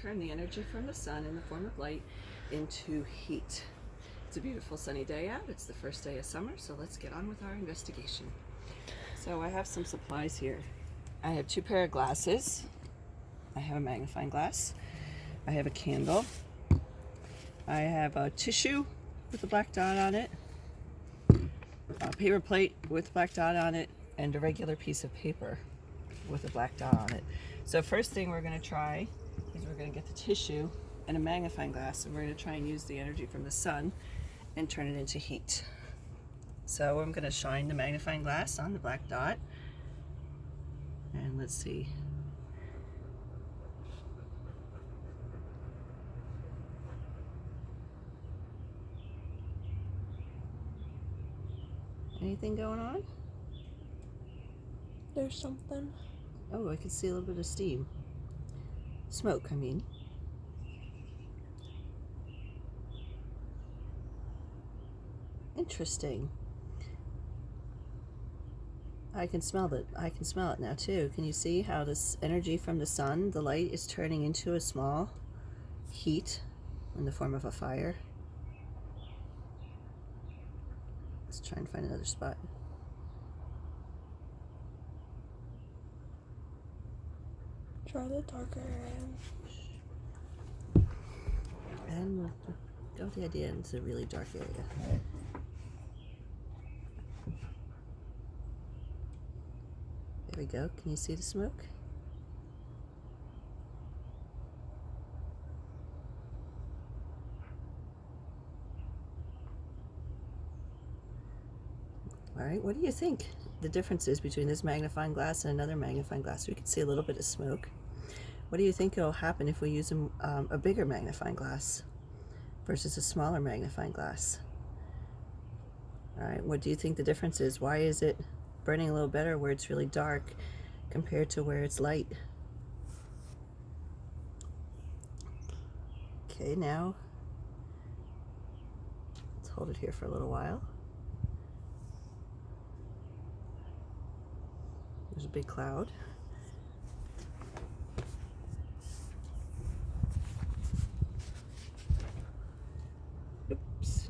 turn the energy from the sun in the form of light into heat. It's a beautiful sunny day out. It's the first day of summer, so let's get on with our investigation. So I have some supplies here. I have 2 pair of glasses. I have a magnifying glass. I have a candle. I have a tissue with a black dot on it, a paper plate with a black dot on it, and a regular piece of paper with a black dot on it. So first thing we're going to try is we're going to get the tissue and a magnifying glass, and we're going to try and use the energy from the sun and turn it into heat. So I'm going to shine the magnifying glass on the black dot, and let's see. Anything going on? There's something. Oh, I can see a little bit of steam. Smoke, I mean. Interesting. I can smell it. I can smell it now too. Can you see how this energy from the sun, the light, is turning into a small heat in the form of a fire? Let's try and find another spot. Try the darker area. And we'll go with the idea into a really dark area. There we go. Can you see the smoke? All right, what do you think the difference is between this magnifying glass and another magnifying glass? We can see a little bit of smoke. What do you think will happen if we use a bigger magnifying glass versus a smaller magnifying glass? All right, what do you think the difference is? Why is it burning a little better where it's really dark compared to where it's light? Okay, now let's hold it here for a little while. There's a big cloud. Oops.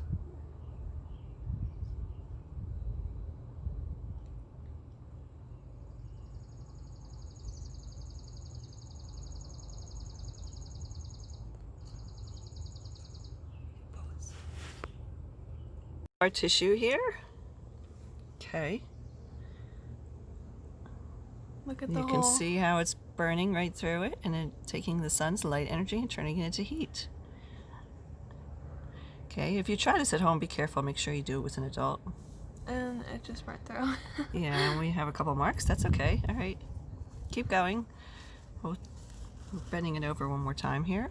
Our tissue here. Okay. Look at the You hole. can see how it's burning right through it and then taking the sun's light energy and turning it into heat. Okay, if you try this at home, be careful. Make sure you do it with an adult. And it just burnt through. Yeah, we have a couple marks. That's okay. All right. Keep going. We're bending it over one more time here.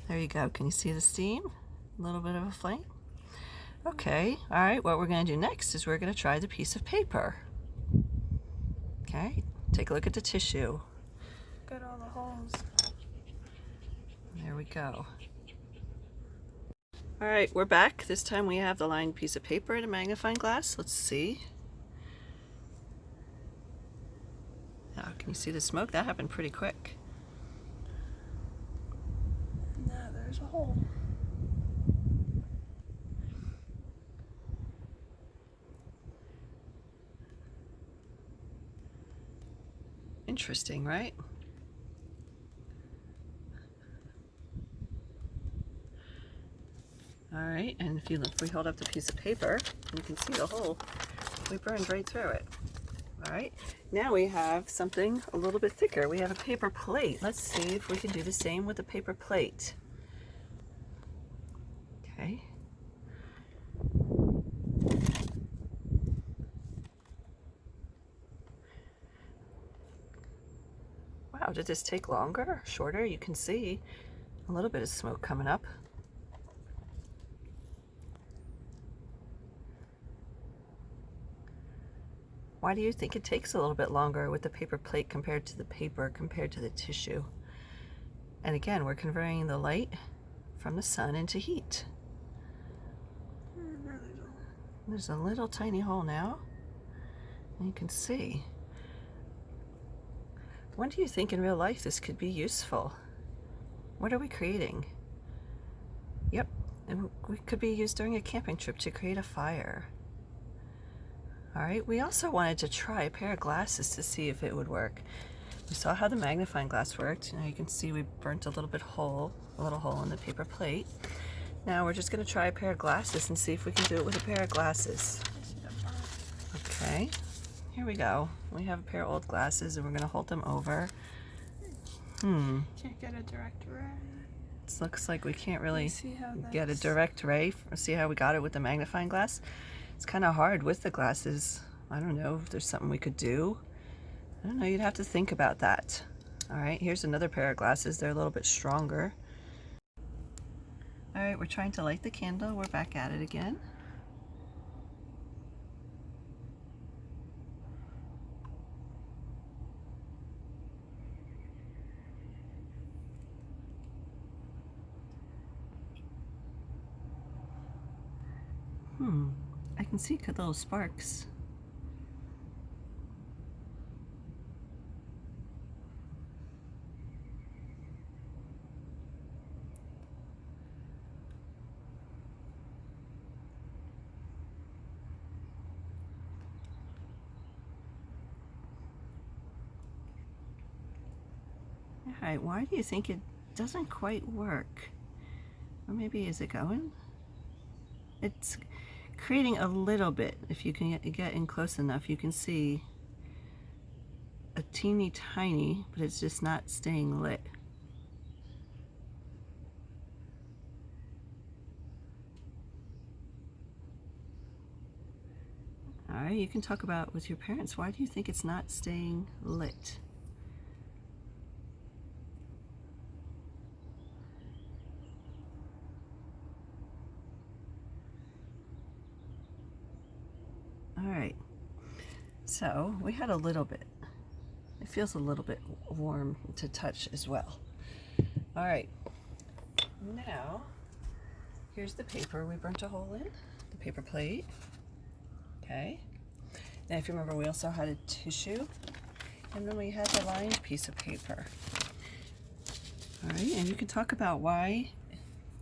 There you go. Can you see the steam? A little bit of a flame. Okay. All right. What we're going to do next is we're going to try the piece of paper. Okay. Take a look at the tissue. Look at all the holes. There we go. All right, we're back. This time we have the lined piece of paper and a magnifying glass. Let's see. Now, can you see the smoke? That happened pretty quick. Now there's a hole. Interesting, right? All right, and if we hold up the piece of paper, you can see the hole. We burned right through it. All right, now we have something a little bit thicker. We have a paper plate. Let's see if we can do the same with a paper plate. Okay. Wow, did this take longer or shorter? You can see a little bit of smoke coming up. Why do you think it takes a little bit longer with the paper plate compared to the paper, compared to the tissue? And again, we're converting the light from the sun into heat. There's a little tiny hole now, and you can see. When do you think in real life this could be useful? What are we creating? Yep, it could be used during a camping trip to create a fire. All right, we also wanted to try a pair of glasses to see if it would work. We saw how the magnifying glass worked. Now you can see we burnt a little hole in the paper plate. Now we're just going to try a pair of glasses and see if we can do it with a pair of glasses. Okay, here we go. We have a pair of old glasses and we're going to hold them over. Can't get a direct ray. It looks like we can't really See how get a direct ray. See how we got it with the magnifying glass? It's kind of hard with the glasses. I don't know if there's something we could do. I don't know, you'd have to think about that. All right, here's another pair of glasses. They're a little bit stronger. All right, we're trying to light the candle. We're back at it again. I can see little sparks. All right, why do you think it doesn't quite work? Or maybe is it going? It's creating a little bit. If you can get in close enough, you can see a teeny tiny, but it's just not staying lit. All right, you can talk about with your parents. Why do you think it's not staying lit? All right, so we had a little bit. It feels a little bit warm to touch as well. All right, now here's the paper we burnt a hole in, the paper plate. Okay, now if you remember, we also had a tissue, and then we had the lined piece of paper. All right, and you can talk about why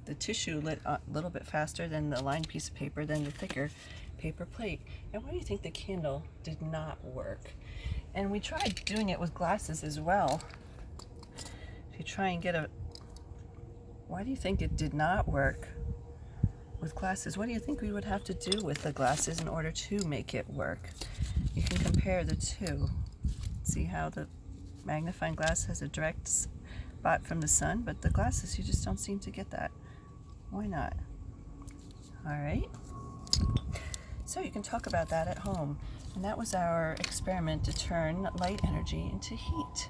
the tissue lit a little bit faster than the lined piece of paper, than the thicker paper plate. And why do you think the candle did not work? And we tried doing it with glasses as well. If you try and get why do you think it did not work with glasses? What do you think we would have to do with the glasses in order to make it work? You can compare the two. See how the magnifying glass has a direct spot from the sun, but the glasses, you just don't seem to get that. Why not? All right. So you can talk about that at home. And that was our experiment to turn light energy into heat.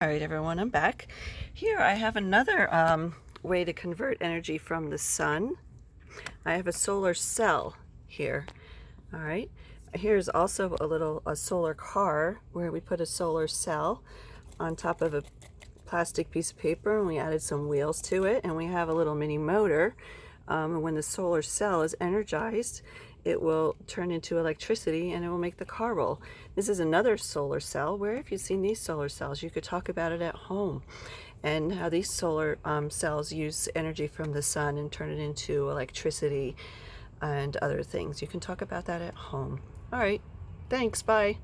All right, everyone, I'm back. Here I have another way to convert energy from the sun. I have a solar cell here. All right. Here's also a solar car where we put a solar cell on top of a plastic piece of paper, and we added some wheels to it, and we have a little mini motor. And when the solar cell is energized, it will turn into electricity and it will make the car roll. This is another solar cell. Where have you seen these solar cells? You could talk about it at home and how these solar cells use energy from the sun and turn it into electricity and other things. You can talk about that at home. All right, thanks, bye.